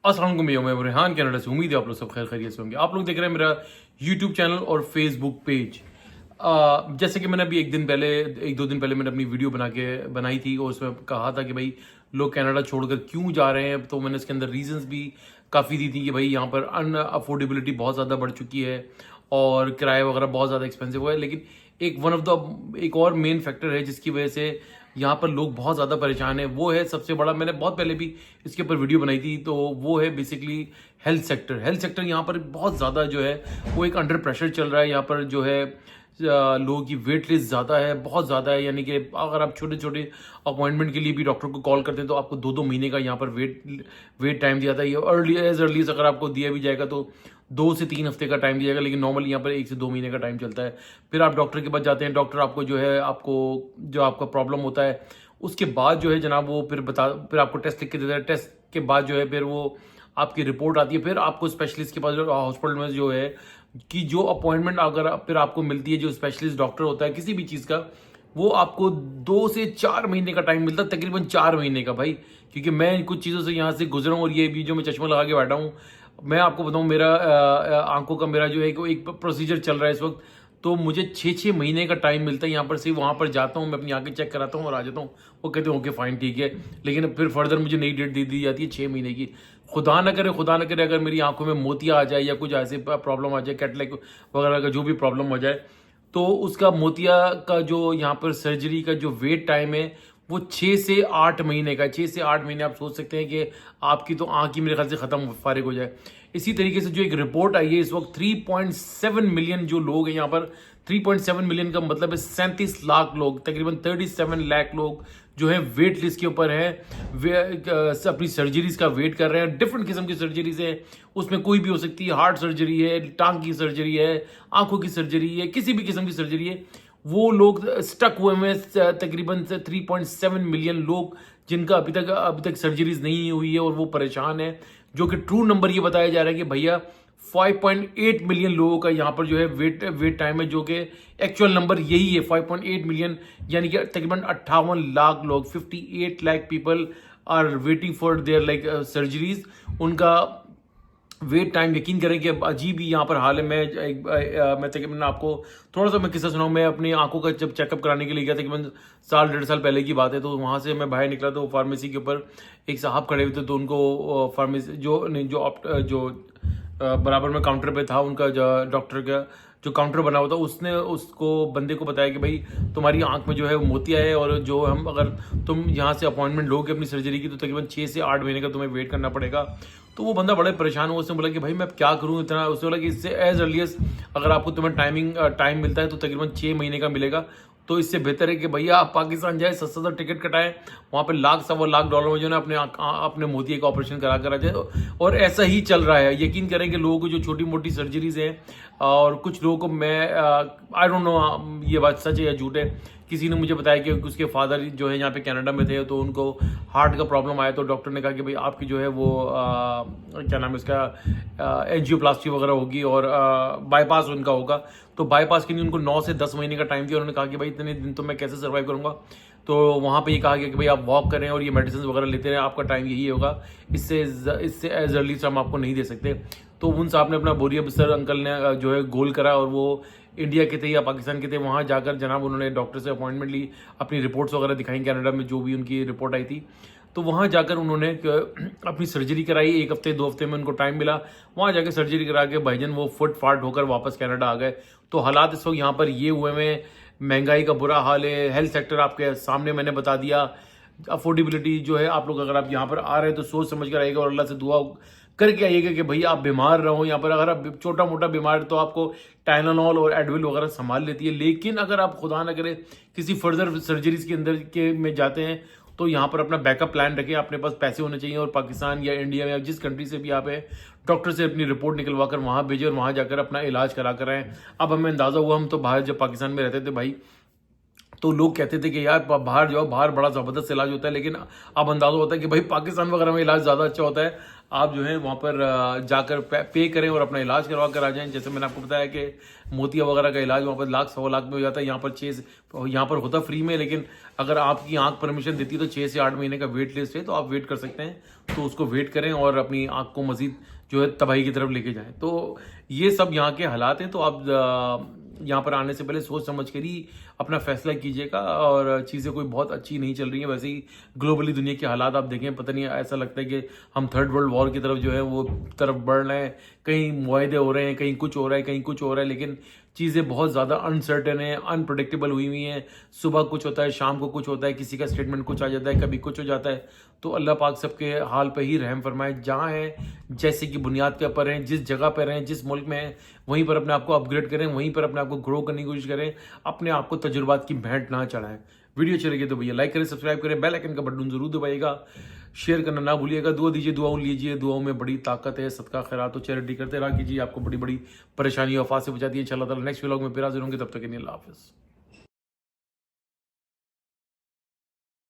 अस्सलाम वालेकुम, मैं रेहान कनाडा से। उम्मीद है आप लोग सब खैर खैरियत से होंगे। आप लोग देख रहे हैं मेरा यूट्यूब चैनल और फेसबुक पेज। जैसे कि मैंने अभी एक दो दिन पहले मैंने अपनी वीडियो बनाई थी और उसमें कहा था कि भाई लोग कनाडा छोड़कर क्यों जा रहे हैं। तो मैंने इसके अंदर रीजंस भी काफ़ी दी थी कि भाई यहाँ पर अनअफोर्डेबिलिटी बहुत ज़्यादा बढ़ चुकी है और किराया वगैरह बहुत ज़्यादा एक्सपेंसिव हुआ है। लेकिन एक और मेन फैक्टर है जिसकी वजह से यहाँ पर लोग बहुत ज़्यादा परेशान हैं। वो है सबसे बड़ा, मैंने बहुत पहले भी इसके ऊपर वीडियो बनाई थी, तो वो है बेसिकली हेल्थ सेक्टर यहाँ पर बहुत ज़्यादा जो है वो एक अंडर प्रेशर चल रहा है। यहाँ पर जो है लोगों की वेट लिस्ट ज़्यादा है, बहुत ज़्यादा है। यानी कि अगर आप छोटे छोटे अपॉइंटमेंट के लिए भी डॉक्टर को कॉल करते हैं तो आपको 2-2 महीने का यहाँ पर वेट टाइम दिया था। ये अर्ली अगर आपको दिया भी जाएगा तो 2 से 3 हफ्ते का टाइम दिया जाएगा, लेकिन नॉर्मली यहाँ पर 1 से 2 महीने का टाइम चलता है। फिर आप डॉक्टर के पास जाते हैं, डॉक्टर आपको जो है जो आपका प्रॉब्लम होता है उसके बाद जो है जनाब वो फिर आपको टेस्ट लिख के देता है। टेस्ट के बाद जो है फिर वो आपकी रिपोर्ट आती है। फिर आपको स्पेशलिस्ट के पास हॉस्पिटल में जो है कि जो अपॉइंटमेंट अगर फिर आपको मिलती है, जो स्पेशलिस्ट डॉक्टर होता है किसी भी चीज़ का, वो आपको 2 से 4 महीने का टाइम मिलता है, तकरीबन 4 महीने का भाई। क्योंकि मैं कुछ चीज़ों से यहाँ से गुजरा हूँ और ये भी जो मैं चश्मा लगा के बैठा हूँ, मैं आपको बताऊँ मेरा आंखों का मेरा जो है एक प्रोसीजर चल रहा है इस वक्त। तो मुझे 6-6 महीने का टाइम मिलता है यहाँ पर से। वहाँ पर जाता हूँ, मैं अपनी आंखें चेक कराता हूँ और आ जाता हूँ। वो कहते हैं ओके फाइन ठीक है, लेकिन फिर फर्दर मुझे नई डेट दे दी जाती है 6 महीने की। खुदा ना करे अगर मेरी आंखों में मोतिया आ जाए या कुछ ऐसे प्रॉब्लम आ जाए, कैटलैक वगैरह का जो भी प्रॉब्लम हो जाए, तो उसका मोतिया का जो यहाँ पर सर्जरी का जो वेट टाइम है वो 6 से 8 महीने का। 6 से 8 महीने आप सोच सकते हैं कि आपकी तो आंख ही मेरे ख्याल से ख़त्म फारिग हो जाए। इसी तरीके से जो एक रिपोर्ट आई है इस वक्त 3.7 मिलियन जो लोग हैं यहाँ पर, 3.7 मिलियन का मतलब है 37 लाख लोग, तकरीबन 37 लाख लोग जो है वेट लिस्ट के ऊपर है। वे अपनी सर्जरीज का वेट कर रहे हैं। डिफरेंट किस्म की सर्जरीज है, उसमें कोई भी हो सकती है। हार्ट सर्जरी है, टांग की सर्जरी है, आंखों की सर्जरी है, किसी भी किस्म की सर्जरी है। वो लोग स्टक हुए हैं तकरीबन 3.7 मिलियन लोग जिनका अभी तक सर्जरीज नहीं हुई है और वो परेशान है। जो कि ट्रू नंबर ये बताया जा रहा है कि भैया 5.8 मिलियन लोगों का यहाँ पर जो है वेट टाइम है, जो कि एक्चुअल नंबर यही है 5.8 मिलियन। यानी कि तकरीबन 58 लाख लोग, 58 lakh people are waiting for their like surgeries. उनका वेट टाइम, यकीन करें कि अजीब ही यहाँ पर हाल है। मैं आपको थोड़ा सा मैं किस्सा सुनाऊँ। मैं अपनी आंखों का जब चेकअप कराने के लिए गया था, तकरीबन 1-1.5 साल पहले की बात है, तो वहाँ से मैं बाहर निकला तो फार्मेसी के ऊपर एक साहब खड़े हुए थे। तो उनको फार्मेसी जो बराबर में काउंटर पे था उनका डॉक्टर का जो काउंटर बना हुआ था, उसने उसको बंदे को बताया कि भाई तुम्हारी आंख में जो है मोतिया है और जो हम अगर तुम यहाँ से अपॉइंटमेंट लोगे अपनी सर्जरी की तो तकरीबन 6 से 8 महीने का तुम्हें वेट करना पड़ेगा। तो वो बंदा बड़े परेशान हुआ। उसने बोला कि भाई मैं क्या करूँ इतना। उसने बोला कि इससे एज अर्लीस्ट अगर आपको तुम्हें टाइम मिलता है तो तकरीबन 6 महीने का मिलेगा। तो इससे बेहतर है कि भैया आप पाकिस्तान जाए, सस्ता सा टिकट कटाएं, वहाँ पे $1-1.25 लाख में जो है अपने मोतिये का ऑपरेशन करा जाए। और ऐसा ही चल रहा है। यकीन करें कि लोगों को जो छोटी मोटी सर्जरीज हैं, और कुछ लोगों को मैं आई डोंट नो ये बात सच है या झूठ है, किसी ने मुझे बताया कि उसके फादर जो है यहाँ पे कनाडा में थे, तो उनको हार्ट का प्रॉब्लम आया। तो डॉक्टर ने कहा कि भाई आपकी जो है वो क्या नाम है इसका, एंजियोप्लास्टी वगैरह होगी और बाईपास उनका होगा। तो बाईपास के लिए उनको 9 से 10 महीने का टाइम दिया। उन्होंने कहा कि भाई इतने दिन तो मैं कैसे सर्वाइव करूंगा। तो वहाँ पे ये कहा गया कि भाई आप वॉक करें और ये मेडिसिन वगैरह लेते रहें, आपका टाइम यही होगा, इससे एज अर्ली से हम आपको नहीं दे सकते। तो उन साहब ने अपना बोरिया बिस्तर अंकल ने जो है गोल करा और वो इंडिया के थे या पाकिस्तान के थे, वहाँ जाकर जनाब उन्होंने डॉक्टर से अपॉइंटमेंट ली, अपनी रिपोर्ट्स वगैरह दिखाई कनाडा में जो भी उनकी रिपोर्ट आई थी। तो वहाँ जाकर उन्होंने अपनी सर्जरी कराई। 1 हफ्ते 2 हफ्ते में उनको टाइम मिला। वहाँ जाकर सर्जरी करा के भाईजन वो फुट फाट होकर वापस कनाडा आ गए। तो हालात इस वक्त यहाँ पर ये हुए में, महंगाई का बुरा हाल है, हेल्थ सेक्टर आपके सामने मैंने बता दिया, अफोर्डेबिलिटी जो है, आप लोग अगर आप यहाँ पर आ रहे हैं तो सोच समझ कर आइएगा और अल्लाह से दुआ करके आइएगा कि भैया आप बीमार रहो। यहाँ पर अगर आप छोटा मोटा बीमार तो आपको टाइलेनॉल और एडविल वगैरह संभाल लेती है, लेकिन अगर आप खुदा ना करे किसी फर्दर सर्जरीज के अंदर के में जाते हैं तो यहाँ पर अपना बैकअप प्लान रखें। अपने पास पैसे होने चाहिए और पाकिस्तान या इंडिया में या जिस कंट्री से भी आप है, डॉक्टर से अपनी रिपोर्ट निकलवा कर वहाँ भेजें और वहाँ जाकर अपना इलाज करा कर आएँ। अब हमें अंदाज़ा हुआ, हम तो बाहर जब पाकिस्तान में रहते थे भाई, तो लोग कहते थे कि यार बाहर जाओ, बाहर बड़ा ज़बरदस्त इलाज होता है, लेकिन अब अंदाजा होता है कि भाई पाकिस्तान वगैरह में इलाज ज़्यादा अच्छा होता है। आप जो है वहाँ पर जाकर पे करें और अपना इलाज करवा कर आ जाएं। जैसे मैंने आपको बताया कि मोतिया वगैरह का इलाज वहाँ पर लाख 1.25 लाख में हो जाता है, यहाँ पर होता फ्री में, लेकिन अगर आपकी आंख परमिशन देती है तो 6 से 8 महीने का वेट लिस्ट है, तो आप वेट कर सकते हैं। तो उसको वेट करें और अपनी आंख को मजीद जो है तबाही की तरफ लेके जाएं। तो ये सब यहाँ के हालात हैं। तो आप यहाँ पर आने से पहले सोच समझ कर ही अपना फैसला कीजिएगा। और चीज़ें कोई बहुत अच्छी नहीं चल रही हैं। वैसे ही ग्लोबली दुनिया के हालात आप देखें, पता नहीं, ऐसा लगता है कि हम थर्ड वर्ल्ड वॉर की तरफ जो है वो तरफ बढ़ रहे हैं। कहीं मुआहदे हो रहे हैं, कहीं कुछ हो रहा है, कहीं कुछ हो रहा है, लेकिन चीज़ें बहुत ज़्यादा अनसर्टेन है, अनप्रडिक्टेबल हुई हैं। सुबह कुछ होता है, शाम को कुछ होता है, किसी का स्टेटमेंट कुछ आ जाता है, कभी कुछ हो जाता है। तो अल्लाह पाक सबके हाल पे ही रहम फरमाए। जहाँ हैं, जैसे कि बुनियाद के ऊपर हैं, जिस जगह पर रहें, जिस मुल्क में हैं, वहीं पर अपने आप को अपग्रेड करें, वहीं पर अपने आप को ग्रो करने की कोशिश करें। अपने आप को तजुर्बात की भेंट ना चढ़ाएं। वीडियो अच्छी लगी तो भैया लाइक करें, सब्सक्राइब करें, बेल आइकन का बटन जरूर दबाइएगा, शेयर करना ना भूलिएगा। दुआ दीजिए, दुआओं लीजिए, दुआओं में बड़ी ताकत है। सदका खैरात और चैरिटी करते रहा कीजिए, आपको बड़ी बड़ी परेशानी और आफात से बचाती है। इंशाअल्लाह ताला नेक्स्ट व्लॉग में फिर हाजिर होंगे। तब तक के लिए अल्लाह हाफिज़।